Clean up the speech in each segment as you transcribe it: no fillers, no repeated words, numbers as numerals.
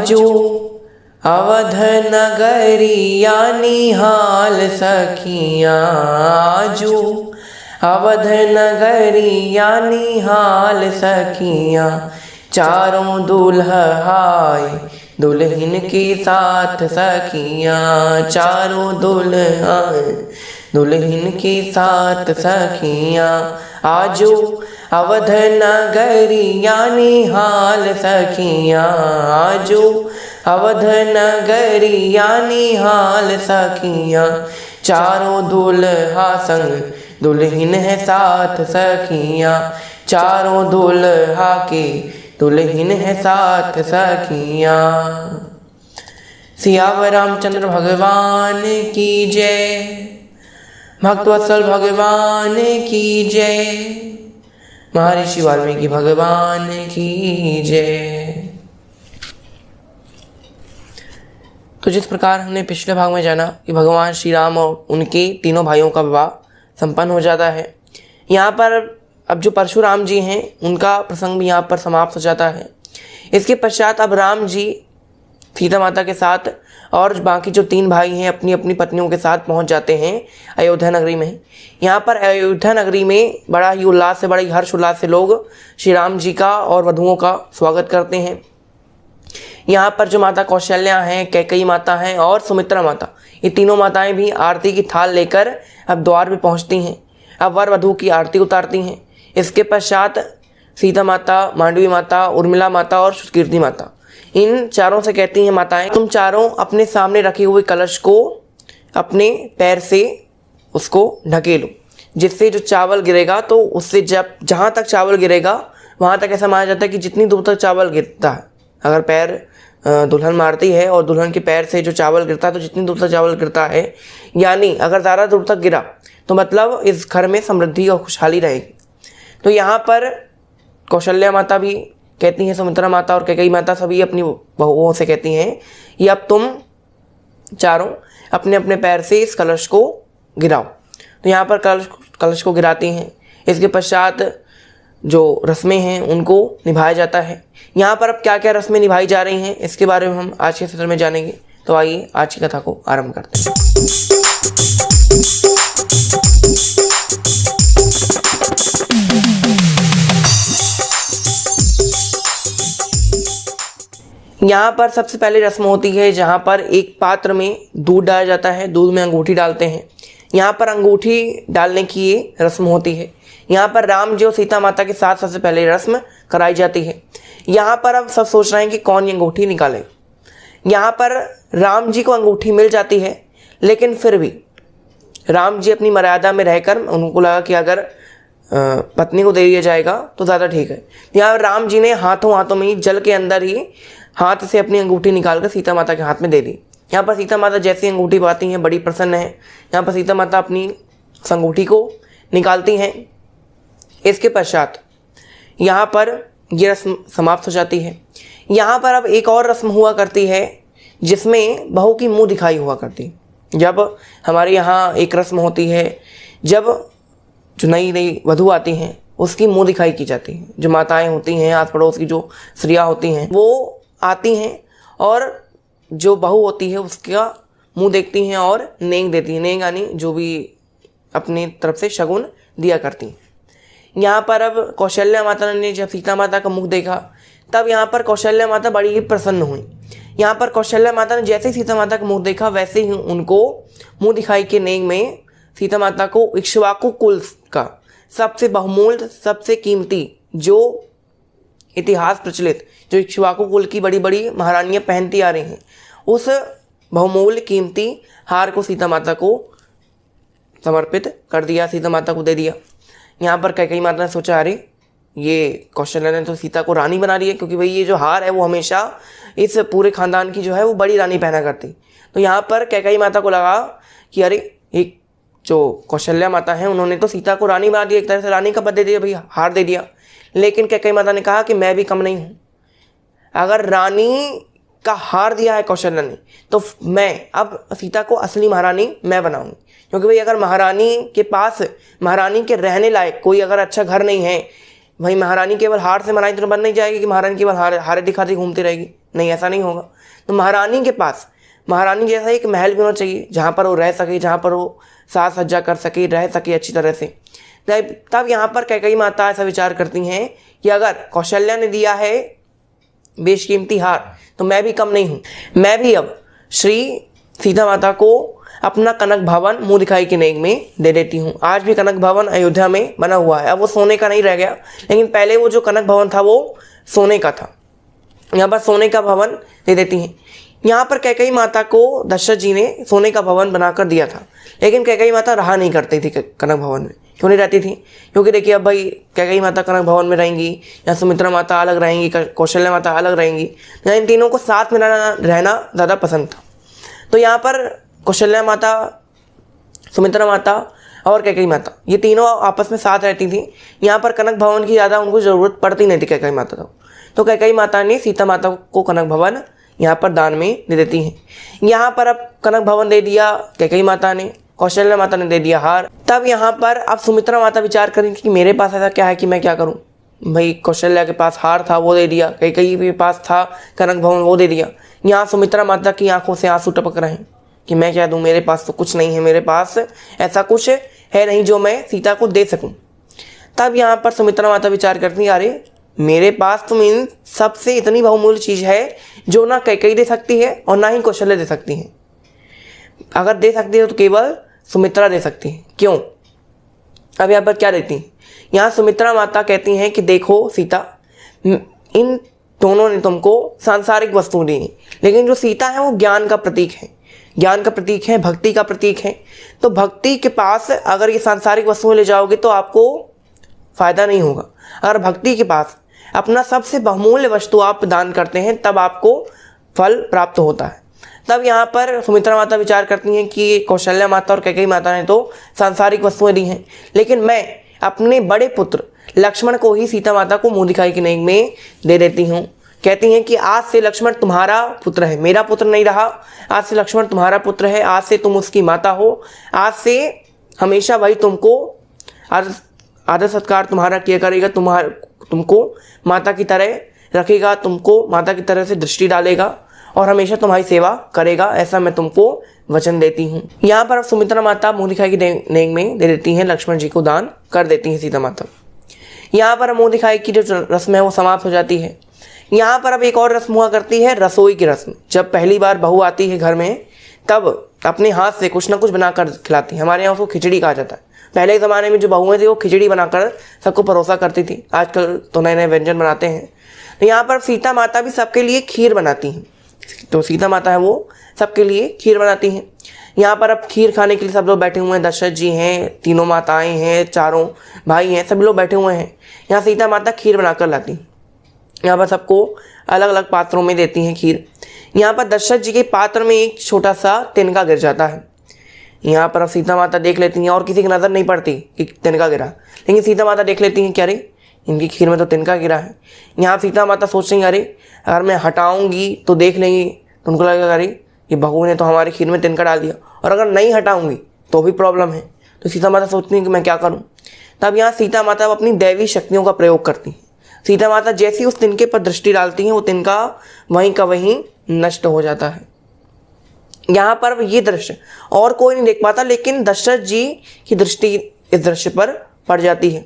आजू अवध नगरिया निहाल सखियाँ, आजू अवध नगरिया निहाल सखियाँ। चारों दूल्हा आए दुल्हन के साथ सखियाँ, चारों दूल्हा दुल्हन के साथ सखियाँ। आजू अवध नगरिया निहाल सखियाँ, आजू अवध नगरिया निहाल सखियाँ। चारों दूल्हा संग दुल्हन है साथ सखियाँ, चारों दूल्हा के दुल्हन है साथ सखियाँ। सियावर रामचंद्र भगवान की जय, भक्तवत्सल भगवान की जय, महर्षि वाल्मीकि भगवान की जय। तो जिस प्रकार हमने पिछले भाग में जाना कि भगवान श्री राम और उनके तीनों भाइयों का विवाह संपन्न हो जाता है, यहाँ पर अब जो परशुराम जी हैं उनका प्रसंग भी यहाँ पर समाप्त हो जाता है। इसके पश्चात अब राम जी सीता माता के साथ और बाकी जो 3 भाई हैं अपनी अपनी पत्नियों के साथ पहुँच जाते हैं अयोध्या नगरी में। यहाँ पर अयोध्या नगरी में बड़ा ही उल्लास से, बड़ा ही हर्ष उल्लास से लोग श्री राम जी का और वधुओं का स्वागत करते हैं। यहाँ पर जो माता कौशल्या हैं, कैकेयी माता हैं और सुमित्रा माता, ये तीनों माताएं भी आरती की थाल लेकर अब द्वार पे पहुँचती हैं। अब वर वधू की आरती उतारती हैं। इसके पश्चात सीता माता, मांडवी माता, उर्मिला माता और सुकीर्ति माता, इन चारों से कहती हैं माताएं, तुम चारों अपने सामने रखे हुए कलश को अपने पैर से उसको ढकेलो, जिससे जो चावल गिरेगा तो उससे जब जहाँ तक चावल गिरेगा वहाँ तक ऐसा माना जाता है कि जितनी दूर तक चावल गिरता है, अगर पैर दुल्हन मारती है और दुल्हन के पैर से जो चावल गिरता है तो जितनी दूर तक चावल गिरता है, यानी अगर ज़्यादा दूर तक गिरा तो मतलब इस घर में समृद्धि और खुशहाली रहेगी। तो यहाँ पर कौशल्या माता भी कहती हैं, सुमित्रा माता और कैकेयी माता सभी अपनी बहुओं से कहती हैं कि अब तुम चारों अपने अपने पैर से इस कलश को गिराओ। तो यहाँ पर कलश को गिराती हैं। इसके पश्चात जो रस्में हैं उनको निभाया जाता है। यहाँ पर अब क्या क्या रस्में निभाई जा रही हैं इसके बारे में हम आज के सत्र में जानेंगे। तो आइए आज की कथा को आरंभ करते हैं। यहाँ पर सबसे पहले रस्म होती है जहाँ पर एक पात्र में दूध डाला जाता है, दूध में अंगूठी डालते हैं। यहाँ पर अंगूठी डालने की ये रस्म होती है। यहाँ पर राम जी और सीता माता के साथ सबसे पहले रस्म कराई जाती है। यहाँ पर अब सब सोच रहे हैं कि कौन ये अंगूठी निकाले। यहाँ पर राम जी को अंगूठी मिल जाती है, लेकिन फिर भी राम जी अपनी मर्यादा में रहकर उनको लगा कि अगर पत्नी को दे दिया जाएगा तो ज़्यादा ठीक है। यहाँ राम जी ने हाथों में ही जल के अंदर ही हाथ से अपनी अंगूठी निकालकर सीता माता के हाथ में दे दी। यहाँ पर सीता माता जैसी अंगूठी पाती हैं बड़ी प्रसन्न है। यहाँ पर सीता माता अपनी अंगूठी को निकालती हैं। इसके पश्चात यहाँ पर यह रस्म समाप्त हो जाती है। यहाँ पर अब एक और रस्म हुआ करती है जिसमें बहू की मुंह दिखाई हुआ करती है। जब हमारे यहाँ एक रस्म होती है, जब जो नई वधू आती हैं उसकी मुंह दिखाई की जाती है। जो माताएं होती हैं, आस पड़ोस की जो स्त्रियाँ होती हैं, वो आती हैं और जो बहू होती है उसका मुंह देखती हैं और नेंग देती हैं। नेंग यानी जो भी अपनी तरफ से शगुन दिया करती हैं। यहाँ पर अब कौशल्या माता ने जब सीता माता का मुख देखा तब यहाँ पर कौशल्या माता बड़ी ही प्रसन्न हुई। यहाँ पर कौशल्या माता ने जैसे ही सीता माता का मुख देखा वैसे ही उनको मुंह दिखाई के नेंग में सीता माता को इक्ष्वाकु कुल का सबसे बहुमूल्य, सबसे कीमती, जो इतिहास प्रचलित, जो इक्ष्वाकु कुल की बड़ी बड़ी महारानियाँ पहनती आ रही हैं, उस बहुमूल्य कीमती हार को सीता माता को समर्पित कर दिया, सीता माता को दे दिया। यहाँ पर कैकेयी माता ने सोचा, अरे ये कौशल्या ने तो सीता को रानी बना ली है, क्योंकि भाई ये जो हार है वो हमेशा इस पूरे खानदान की जो है वो बड़ी रानी पहना करती। तो यहाँ पर कैकेयी माता को लगा कि अरे एक जो कौशल्या माता है उन्होंने तो सीता को रानी बना दिया, एक तरह से रानी का पद दे दिया, भैया हार दे दिया। लेकिन कैकेयी माता ने कहा कि मैं भी कम नहीं हूँ। अगर रानी का हार दिया है कौशल्या ने तो मैं अब सीता को असली महारानी मैं बनाऊंगी, क्योंकि भाई अगर महारानी के पास, महारानी के रहने लायक कोई अगर अच्छा घर नहीं है, भाई महारानी केवल हार से महारानी तो बन नहीं जाएगी कि महारानी केवल हारे दिखाती घूमती रहेगी। नहीं, ऐसा नहीं होगा। तो महारानी के पास महारानी जैसा एक महल भी होना चाहिए जहाँ पर वो रह सके, जहाँ पर वो साज सज्जा कर सके, रह सके अच्छी तरह से। तब यहाँ पर कैकेयी माता ऐसा विचार करती हैं कि अगर कौशल्या ने दिया है बेशकीमती हार तो मैं भी कम नहीं हूँ, मैं भी अब श्री सीता माता को अपना कनक भवन मुँह दिखाई की नेक में दे देती हूँ। आज भी कनक भवन अयोध्या में बना हुआ है, अब वो सोने का नहीं रह गया, लेकिन पहले वो जो कनक भवन था वो सोने का था। यहाँ पर सोने का भवन दे देती हैं। यहाँ पर कैकेयी माता को दशरथ जी ने सोने का भवन बनाकर दिया था, लेकिन कैकेयी माता रहा नहीं करती थी कनक भवन में। क्यों नहीं रहती थी? क्योंकि देखिए अब भाई कैकेयी माता कनक भवन में रहेंगी या सुमित्रा माता अलग रहेंगी, कौशल्या माता अलग रहेंगी, या इन तीनों को साथ में रहना ज़्यादा पसंद था। तो यहाँ पर कौशल्या माता, सुमित्रा माता और कैकेयी माता ये तीनों आपस में साथ रहती थी। यहाँ पर कनक भवन की ज़्यादा उनको ज़रूरत पड़ती नहीं थी कैकेयी माता को। तो कैकेयी माता ने सीता माता को कनक भवन यहाँ पर दान में दे देती हैं। यहाँ पर अब कनक भवन दे दिया कैकेयी माता ने, कौशल्या माता ने दे दिया हार। तब यहाँ पर अब सुमित्रा माता विचार करेंगी कि मेरे पास ऐसा क्या है कि मैं क्या करूँ। भाई कौशल्या के पास हार था वो दे दिया, कैकेयी के पास था कनक भवन वो दे दिया। यहाँ सुमित्रा माता की आंखों से आंसू टपक रहे हैं कि मैं क्या दूँ, मेरे पास तो कुछ नहीं है, मेरे पास ऐसा कुछ है नहीं जो मैं सीता को दे सकूँ। तब यहाँ पर सुमित्रा माता विचार करती हैं, अरे मेरे पास तो इन सबसे इतनी बहुमूल्य चीज़ है जो ना कैकेयी दे सकती है और ना ही कौशल्या दे सकती है। अगर दे सकती है तो केवल सुमित्रा दे सकती है। क्यों? अब यहाँ पर क्या देती हैं? यहाँ सुमित्रा माता कहती हैं कि देखो सीता, इन दोनों ने तुमको सांसारिक वस्तु दी, लेकिन जो सीता है वो ज्ञान का प्रतीक है, ज्ञान का प्रतीक है, भक्ति का प्रतीक है। तो भक्ति के पास अगर ये सांसारिक वस्तुएं ले जाओगे तो आपको फायदा नहीं होगा। अगर भक्ति के पास अपना सबसे बहुमूल्य वस्तु आप दान करते हैं तब आपको फल प्राप्त होता है। तब यहाँ पर सुमित्रा माता विचार करती हैं कि कौशल्या माता और कैकेयी माता ने तो सांसारिक वस्तुएं दी हैं, लेकिन मैं अपने बड़े पुत्र लक्ष्मण को ही सीता माता को मुँह दिखाई की नेक में दे देती हूँ। कहती हैं कि आज से लक्ष्मण तुम्हारा पुत्र है, मेरा पुत्र नहीं रहा। आज से लक्ष्मण तुम्हारा पुत्र है, आज से तुम उसकी माता हो। आज से हमेशा वही तुमको आदर सत्कार तुम्हारा किया करेगा, तुमको माता की तरह रखेगा, तुमको माता की तरह से दृष्टि डालेगा और हमेशा तुम्हारी सेवा करेगा, ऐसा मैं तुमको वचन देती हूँ। यहाँ पर सुमित्रा माता मुँह दिखाई की नेक में दे देती हैं, लक्ष्मण जी को दान कर देती हैं सीता माता। यहाँ पर मुँह दिखाई की जो रस्म है वो समाप्त हो जाती है। यहाँ पर अब एक और रस्म हुआ करती है, रसोई की रस्म। जब पहली बार बहू आती है घर में तब अपने हाथ से कुछ ना कुछ बनाकर खिलाती है। हमारे यहाँ उसको खिचड़ी कहा जाता है। पहले के ज़माने में जो बहुएं थी वो खिचड़ी बनाकर सबको परोसा करती थी, आजकल तो नए नए व्यंजन बनाते हैं। तो यहाँ पर सीता माता भी सबके लिए खीर बनाती हैं। तो सीता माता है वो सबके लिए खीर बनाती हैं। यहाँ पर अब खीर खाने के लिए सब लोग बैठे हुए हैं, दशरथ जी हैं, तीनों माताएं हैं, चारों भाई हैं, सभी लोग बैठे हुए हैं। यहाँ सीता माता खीर बनाकर लाती हैं। यहाँ पर सबको अलग अलग पात्रों में देती हैं खीर। यहाँ पर दशरथ जी के पात्र में एक छोटा सा तिनका गिर जाता है। यहाँ पर अब सीता माता देख लेती हैं और किसी की नज़र नहीं पड़ती कि तिनका गिरा, लेकिन सीता माता देख लेती हैं कि अरे इनकी खीर में तो तिनका गिरा है। यहाँ सीता माता सोच रही हैं अरे अगर मैं हटाऊंगी तो देख लेंगी, तो उनको लगेगा अरे ये बहू ने तो हमारी खीर में तिनका डाल दिया, और अगर नहीं हटाऊंगी तो भी प्रॉब्लम है। तो सीता माता सोचती हैं कि मैं क्या करूँ। तब यहाँ सीता माता अपनी दैवी शक्तियों का प्रयोग करती हैं। सीता माता जैसी उस तिनके पर दृष्टि डालती हैं वो तिनका वहीं का वहीं नष्ट हो जाता है। यहाँ पर ये दृश्य और कोई नहीं देख पाता, लेकिन दशरथ जी की दृष्टि इस दृश्य पर पड़ जाती है।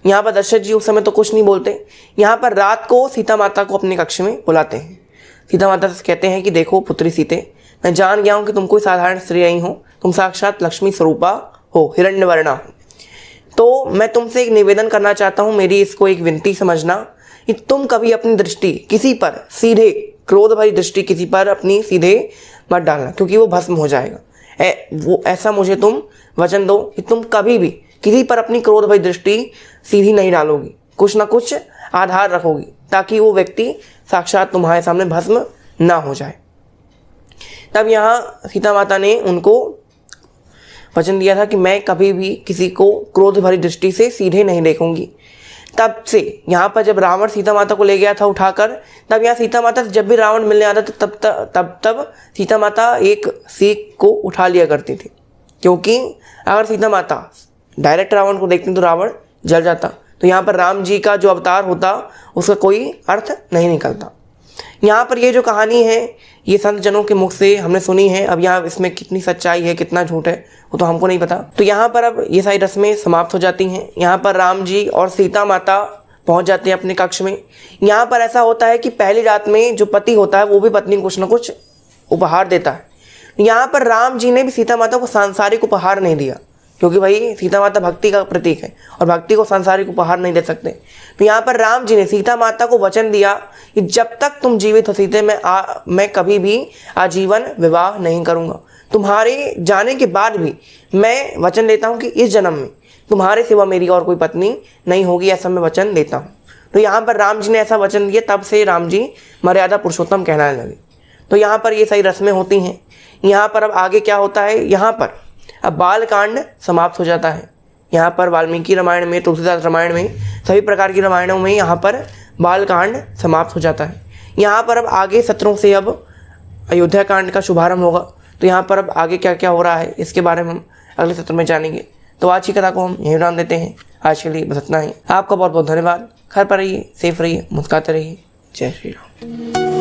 यहाँ पर दशरथ जी उस समय तो कुछ नहीं बोलते। यहाँ पर रात को सीता माता को अपने कक्ष में बुलाते हैं। सीता माता से कहते हैं कि देखो पुत्री सीते, मैं जान गया हूँ कि तुम कोई साधारण स्त्री नहीं हो, तुम साक्षात लक्ष्मी स्वरूपा हो, हिरण्यवर्णा हो। तो मैं तुमसे एक निवेदन करना चाहता हूँ, मेरी इसको एक विनती समझना कि तुम कभी अपनी दृष्टि किसी पर सीधे, क्रोध भरी दृष्टि किसी पर अपनी सीधे मत डालना, क्योंकि वो भस्म हो जाएगा। वो ऐसा मुझे तुम वचन दो कि तुम कभी भी किसी पर अपनी क्रोध भरी दृष्टि सीधी नहीं डालोगी, कुछ ना कुछ आधार रखोगी, ताकि वो व्यक्ति साक्षात तुम्हारे सामने भस्म ना हो जाए। तब यहाँ सीता माता ने उनको वचन दिया था कि मैं कभी भी किसी को क्रोध भरी दृष्टि से सीधे नहीं देखूंगी। तब से यहाँ पर जब रावण सीता माता को ले गया था उठाकर, तब यहाँ सीता माता जब भी रावण मिलने आता था तब सीता माता एक सीख को उठा लिया करती थी, क्योंकि अगर सीता माता डायरेक्ट रावण को देखती तो रावण जल जाता। तो यहाँ पर राम जी का जो अवतार होता उसका कोई अर्थ नहीं निकलता। यहाँ पर ये जो कहानी है ये संत जनों के मुख से हमने सुनी है। अब यहाँ इसमें कितनी सच्चाई है कितना झूठ है वो तो हमको नहीं पता। तो यहाँ पर अब ये सारी रस्में समाप्त हो जाती हैं। यहाँ पर राम जी और सीता माता पहुँच जाते हैं अपने कक्ष में। यहाँ पर ऐसा होता है कि पहली रात में जो पति होता है वो भी पत्नी को कुछ ना कुछ उपहार देता है। यहाँ पर राम जी ने भी सीता माता को सांसारिक उपहार नहीं दिया, क्योंकि भाई सीता माता भक्ति का प्रतीक है और भक्ति को सांसारिक उपहार नहीं दे सकते। तो यहाँ पर राम जी ने सीता माता को वचन दिया कि जब तक तुम जीवित हो सीते मैं कभी भी आजीवन विवाह नहीं करूँगा। तुम्हारे जाने के बाद भी मैं वचन देता हूँ कि इस जन्म में तुम्हारे सिवा मेरी और कोई पत्नी नहीं होगी, ऐसा मैं वचन देता हूँ। तो यहाँ पर राम जी ने ऐसा वचन दिया, तब से राम जी मर्यादा पुरुषोत्तम कहलाने लगे। तो यहाँ पर ये सही रस्में होती हैं। यहाँ पर अब आगे क्या होता है, यहाँ पर अब बालकांड समाप्त हो जाता है। यहाँ पर वाल्मीकि रामायण में, तुलसीदास रामायण में, सभी प्रकार की रामायणों में यहाँ पर बालकांड समाप्त हो जाता है। यहाँ पर अब आगे सत्रों से अब अयोध्या कांड का शुभारंभ होगा। तो यहाँ पर अब आगे क्या क्या हो रहा है इसके बारे में हम अगले सत्र में जानेंगे। तो आज की कथा को हम यहीं विराम देते हैं। आज के लिए बस इतना ही। आपका बहुत बहुत धन्यवाद। घर पर रहिए, सेफ रहिए, मुस्कुराते रहिए। जय श्री राम।